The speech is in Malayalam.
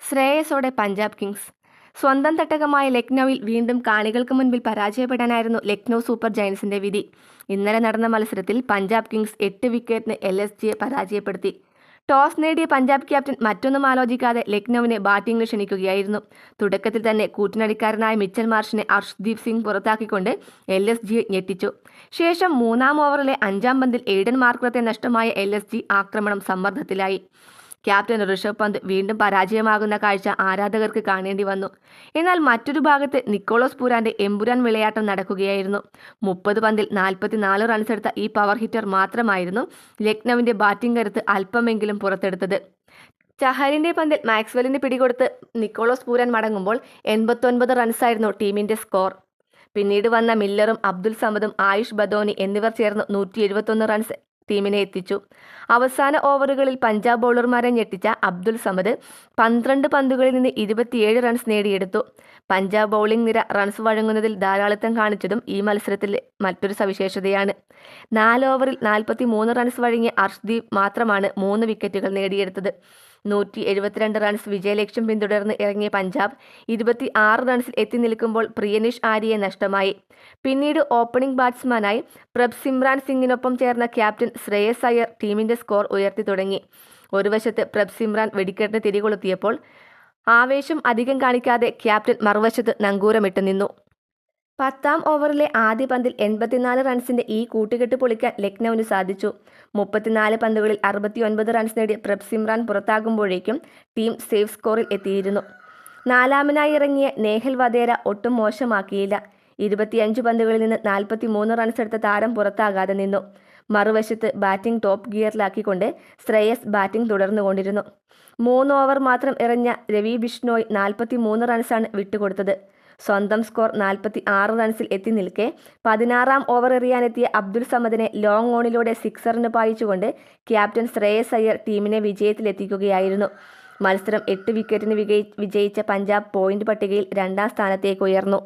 ശ്രേയസോടെ പഞ്ചാബ് കിങ്സ്. സ്വന്തം തട്ടകമായ ലക്നൌവിൽ വീണ്ടും കാണികൾക്ക് മുൻപിൽ പരാജയപ്പെടാനായിരുന്നു ലക്നൌ സൂപ്പർ ജയൻസിന്റെ വിധി. ഇന്നലെ നടന്ന മത്സരത്തിൽ പഞ്ചാബ് കിങ്സ് 8 വിക്കറ്റിന് LSGയെ പരാജയപ്പെടുത്തി. ടോസ് നേടിയ പഞ്ചാബ് ക്യാപ്റ്റൻ മറ്റൊന്നും ആലോചിക്കാതെ ലക്നൌവിനെ ബാറ്റിംഗിന് ക്ഷണിക്കുകയായിരുന്നു. തുടക്കത്തിൽ തന്നെ കൂട്ടിനടിക്കാരനായ മിച്ചൽ മാർഷിനെ അർഷ്ദീപ് സിംഗ് പുറത്താക്കിക്കൊണ്ട് LSGയെ ഞെട്ടിച്ചു. ശേഷം 3-ാം ഓവറിലെ 5-ാം പന്തിൽ എയ്ഡൻ മാർക്രത്തെ നഷ്ടമായ LSG ആക്രമണം സമ്മർദ്ദത്തിലായി. ക്യാപ്റ്റൻ ഋഷഭ് പന്ത് വീണ്ടും പരാജയമാകുന്ന കാഴ്ച ആരാധകർക്ക് കാണേണ്ടി വന്നു. എന്നാൽ മറ്റൊരു ഭാഗത്ത് നിക്കോളാസ് പൂരാന്റെ എമ്പുരാൻ വിളയാട്ടം നടക്കുകയായിരുന്നു. 30 പന്തിൽ 44 റൺസെടുത്ത ഈ പവർ ഹിറ്റർ മാത്രമായിരുന്നു ലക്നൌവിന്റെ ബാറ്റിംഗ് കരുത്ത് അല്പമെങ്കിലും പുറത്തെടുത്തത്. ചഹലിന്റെ പന്തിൽ മാക്സ്വെലിന് പിടികൊടുത്ത് നിക്കോളാസ് പൂരാൻ മടങ്ങുമ്പോൾ 89 റൺസായിരുന്നു ടീമിന്റെ സ്കോർ. പിന്നീട് വന്ന മില്ലറും അബ്ദുൽ സമദും ആയുഷ് ബദോനി എന്നിവർ ചേർന്ന് 171 റൺസ് ടീമിനെ എത്തിച്ചു. അവസാന ഓവറുകളിൽ പഞ്ചാബ് ബൗളർമാരെ ഞെട്ടിച്ച അബ്ദുൽ സമദ് 12 പന്തുകളിൽ നിന്ന് 27 റൺസ് നേടിയെടുത്തു. പഞ്ചാബ് ബൗളിംഗ് നിര റൺസ് വഴങ്ങുന്നതിൽ ധാരാളിത്തം കാണിച്ചതും ഈ മത്സരത്തിലെ മറ്റൊരു സവിശേഷതയാണ്. 4 ഓവറിൽ 43 റൺസ് വഴങ്ങിയ അർഷ്ദീപ് മാത്രമാണ് 3 വിക്കറ്റുകൾ നേടിയെടുത്തത്. 172 റൺസ് വിജയലക്ഷ്യം പിന്തുടർന്ന് ഇറങ്ങിയ പഞ്ചാബ് 26 റൺസിൽ എത്തി നിൽക്കുമ്പോൾ പ്രിയനിഷ് ആര്യയെ നഷ്ടമായി. പിന്നീട് ഓപ്പണിംഗ് ബാറ്റ്സ്മാനായി പ്രഭ്സിമ്രാൻ സിംഗിനൊപ്പം ചേർന്ന ക്യാപ്റ്റൻ ശ്രേയസ് അയ്യർ ടീമിന്റെ സ്കോർ ഉയർത്തി തുടങ്ങി. ഒരു വശത്ത് പ്രഭ്സിമ്രാൻ വെടിക്കെട്ടിന് തിരികൊളുത്തിയപ്പോൾ ആവേശം അധികം കാണിക്കാതെ ക്യാപ്റ്റൻ മറുവശത്ത് നങ്കൂരമിട്ട് നിന്നു. 10-ാം ഓവറിലെ ആദ്യ പന്തിൽ 84 റൺസിന്റെ ഈ കൂട്ടുകെട്ട് പൊളിക്കാൻ ലക്നൌവിന് സാധിച്ചു. 34 പന്തുകളിൽ 69 റൺസ് നേടി പ്രഭ്സിമ്രാൻ പുറത്താകുമ്പോഴേക്കും ടീം സേഫ് സ്കോറിൽ എത്തിയിരുന്നു. 4-ാമനായി ഇറങ്ങിയ നേഹൽ വധേര ഒട്ടും മോശമാക്കിയില്ല. 25 പന്തുകളിൽ നിന്ന് 43 റൺസെടുത്ത താരം പുറത്താകാതെ നിന്നു. മറുവശത്ത് ബാറ്റിംഗ് ടോപ്പ് ഗിയറിലാക്കിക്കൊണ്ട് ശ്രേയസ് ബാറ്റിംഗ് തുടർന്നുകൊണ്ടിരുന്നു. 3 ഓവർ മാത്രം എറിഞ്ഞ രവി ബിഷ്ണോയ് 43 റൺസാണ് വിട്ടുകൊടുത്തത്. സ്വന്തം സ്കോർ 46 റൺസിൽ എത്തി നിൽക്കെ 16-ാം ഓവർ എറിയാനെത്തിയ അബ്ദുൽ സമദിനെ ലോങ് ഓണിലൂടെ സിക്സറിന് പായിച്ചുകൊണ്ട് ക്യാപ്റ്റൻ ശ്രേയസ് അയ്യർ ടീമിനെ വിജയത്തിലെത്തിക്കുകയായിരുന്നു. മത്സരം 8 വിക്കറ്റിന് വിജയിച്ച പഞ്ചാബ് പോയിന്റ് പട്ടികയിൽ 2-ാം സ്ഥാനത്തേക്ക് ഉയർന്നു.